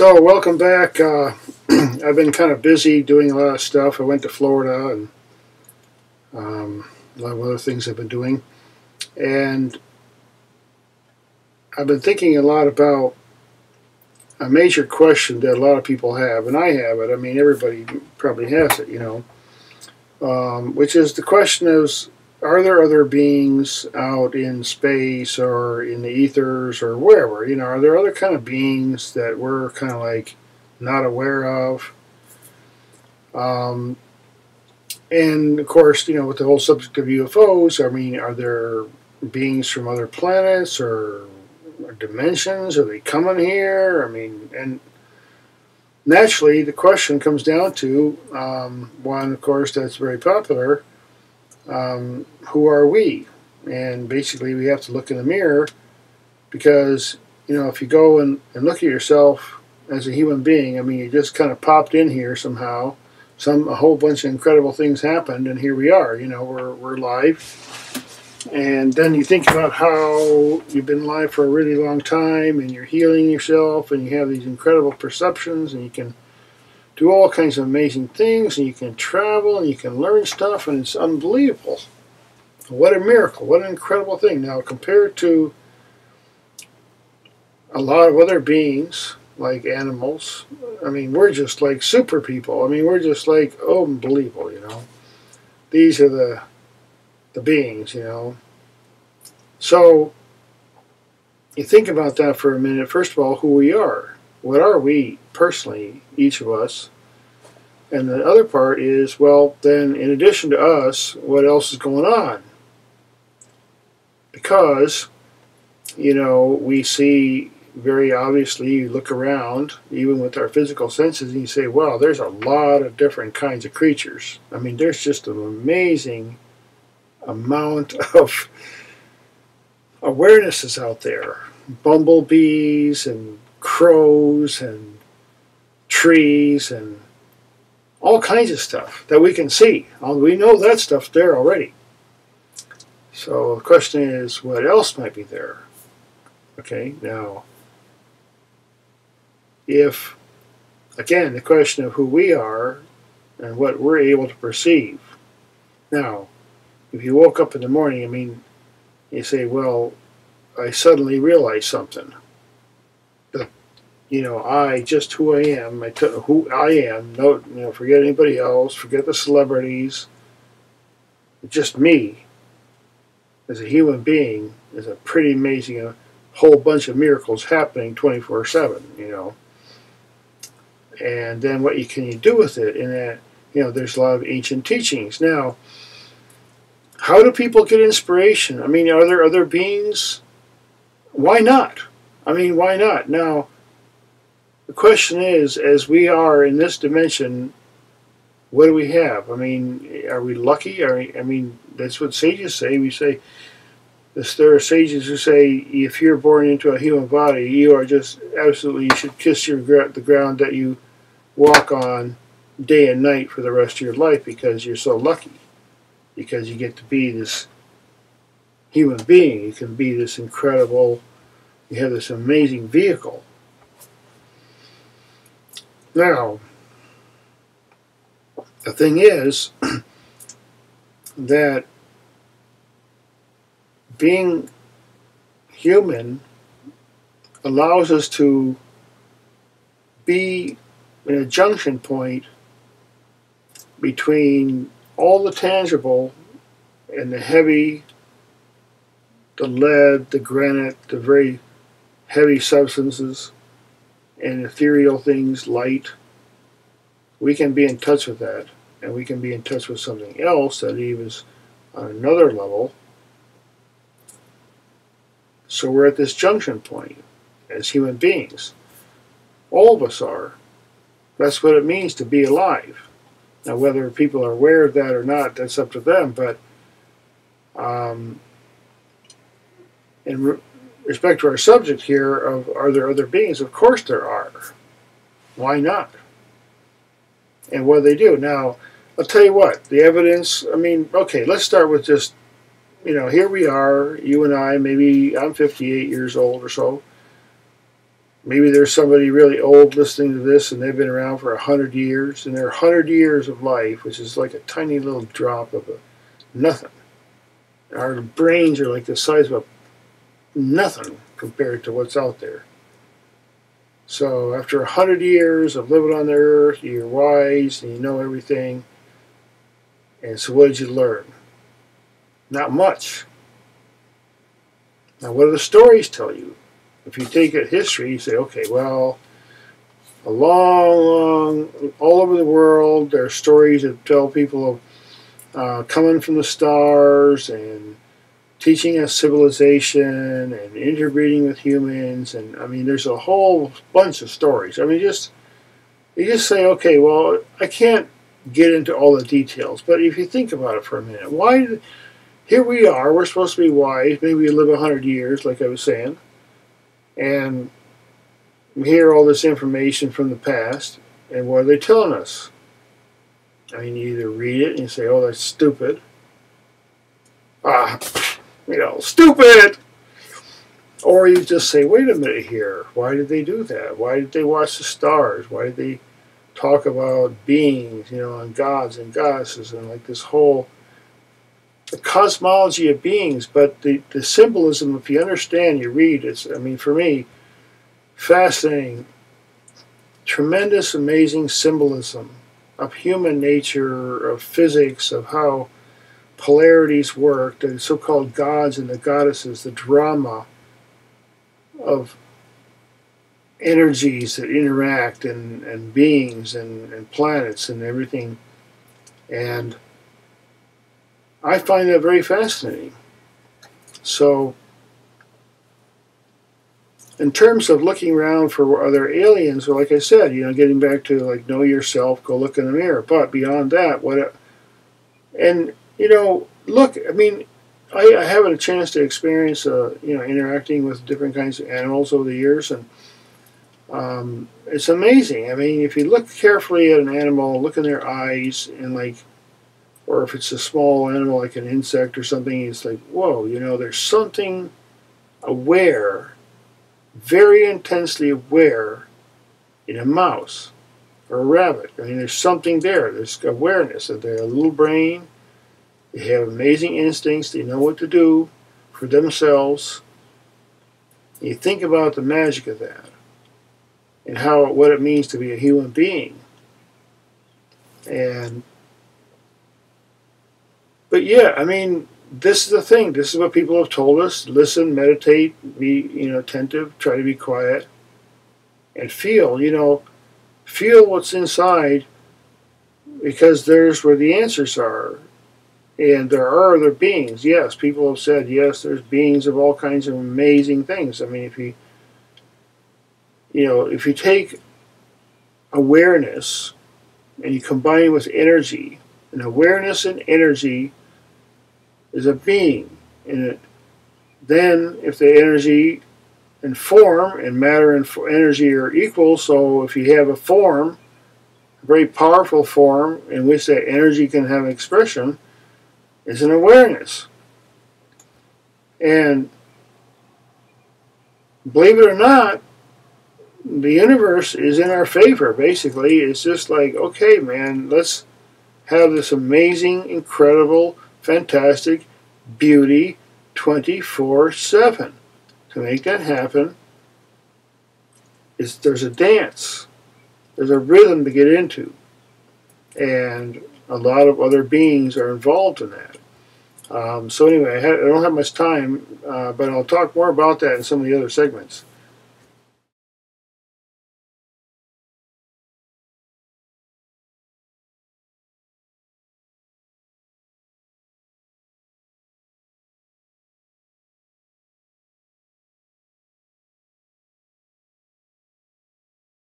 So, welcome back. I've been kind of busy doing a lot of stuff. I went to Florida and a lot of other things I've been doing. And I've been thinking a lot about a major question that a lot of people have, and I have it. I mean, everybody probably has it, which is the question is, are there other beings out in space or in the ethers or wherever? Are there other kind of beings that we're kind of like not aware of? And of course, with the whole subject of UFOs, I mean, are there beings from other planets or dimensions? Are they coming here? I mean, and naturally, the question comes down to one, of course, that's very popular. Who are we? And basically we have to look in the mirror because, if you go and look at yourself as a human being, I mean, you just kind of popped in here somehow. A whole bunch of incredible things happened, and here we are, we're live. And then you think about how you've been alive for a really long time, and you're healing yourself, and you have these incredible perceptions, and you can do all kinds of amazing things, and you can travel, and you can learn stuff, and it's unbelievable. What a miracle. What an incredible thing. Now, compared to a lot of other beings, like animals, I mean, we're just like super people. I mean, we're just like, unbelievable, These are the beings, So, you think about that for a minute. First of all, who we are. What are we personally, each of us? And the other part is, well, then in addition to us, what else is going on? Because, we see very obviously, you look around, even with our physical senses, and you say, wow, there's a lot of different kinds of creatures. I mean, there's just an amazing amount of awarenesses out there. Bumblebees and crows and trees and all kinds of stuff that we can see. We know that stuff's there already. So the question is, what else might be there? Okay, now, if, again, the question of who we are and what we're able to perceive. Now, if you woke up in the morning, I mean, you say, well, I suddenly realized something. Just who I am. Who I am. No, forget anybody else. Forget the celebrities. Just me, as a human being, is a pretty amazing. A whole bunch of miracles happening 24/7. And then what can you do with it? In that, there's a lot of ancient teachings. Now, how do people get inspiration? I mean, are there other beings? Why not? I mean, why not? Now, the question is, as we are in this dimension, what do we have? I mean, are we lucky? I mean, that's what sages say. We say, there are sages who say, if you're born into a human body, you are just absolutely, you should kiss the ground that you walk on day and night for the rest of your life because you're so lucky. Because you get to be this human being. You can be this incredible, you have this amazing vehicle. Now, the thing is that being human allows us to be in a junction point between all the tangible and the heavy, the lead, the granite, the very heavy substances, and ethereal things, light. We can be in touch with that, and we can be in touch with something else that even is on another level. So we're at this junction point as human beings. All of us are. That's what it means to be alive. Now, whether people are aware of that or not, that's up to them, but in respect to our subject here of are there other beings, of course there are. Why not? And what do they do? Now, I'll tell you what, the evidence, I mean, okay, let's start with just, here we are, you and I, maybe I'm 58 years old or so. Maybe there's somebody really old listening to this and they've been around for 100 years, and their 100 years of life, which is like a tiny little drop of nothing. Our brains are like the size of nothing compared to what's out there. So after 100 years of living on the earth, you're wise and you know everything. And so what did you learn? Not much. Now what do the stories tell you? If you take a history, you say, okay, well, all over the world, there are stories that tell people of coming from the stars and teaching us civilization and interbreeding with humans. And I mean, there's a whole bunch of stories. I mean, you just say, okay, well, I can't get into all the details, but if you think about it for a minute, here we are, we're supposed to be wise, maybe we live 100 years, like I was saying, and we hear all this information from the past, and what are they telling us? I mean, you either read it and you say, oh, that's stupid. Stupid! Or you just say, wait a minute here, why did they do that? Why did they watch the stars? Why did they talk about beings, and gods and goddesses, and like this whole the cosmology of beings? But the symbolism, if you understand, you read, for me, fascinating, tremendous, amazing symbolism of human nature, of physics, of how polarities work, the so-called gods and the goddesses, the drama of energies that interact, and beings and planets and everything. And I find that very fascinating. So in terms of looking around for other aliens, well, like I said, getting back to like know yourself, go look in the mirror. But beyond that, look, I mean, I have a chance to experience, interacting with different kinds of animals over the years, and it's amazing. I mean, if you look carefully at an animal, look in their eyes, and or if it's a small animal like an insect or something, it's like, whoa, there's something aware, very intensely aware, in a mouse or a rabbit. I mean, there's something there. There's awareness that they have a little brain. They have amazing instincts. They know what to do for themselves. And you think about the magic of that and what it means to be a human being. But yeah, I mean, this is the thing. This is what people have told us. Listen, meditate, be attentive, try to be quiet, and feel what's inside, because there's where the answers are. And there are other beings. Yes, people have said, yes, there's beings of all kinds of amazing things. I mean, if you take awareness and you combine it with energy, and awareness and energy is a being. And then if the energy and form and matter and energy are equal, so if you have a form, a very powerful form in which that energy can have expression, is an awareness. And believe it or not, the universe is in our favor, basically. It's just like, okay, man, let's have this amazing, incredible, fantastic beauty 24/7. To make that happen, there's a dance. There's a rhythm to get into. And a lot of other beings are involved in that. So anyway, I don't have much time, but I'll talk more about that in some of the other segments.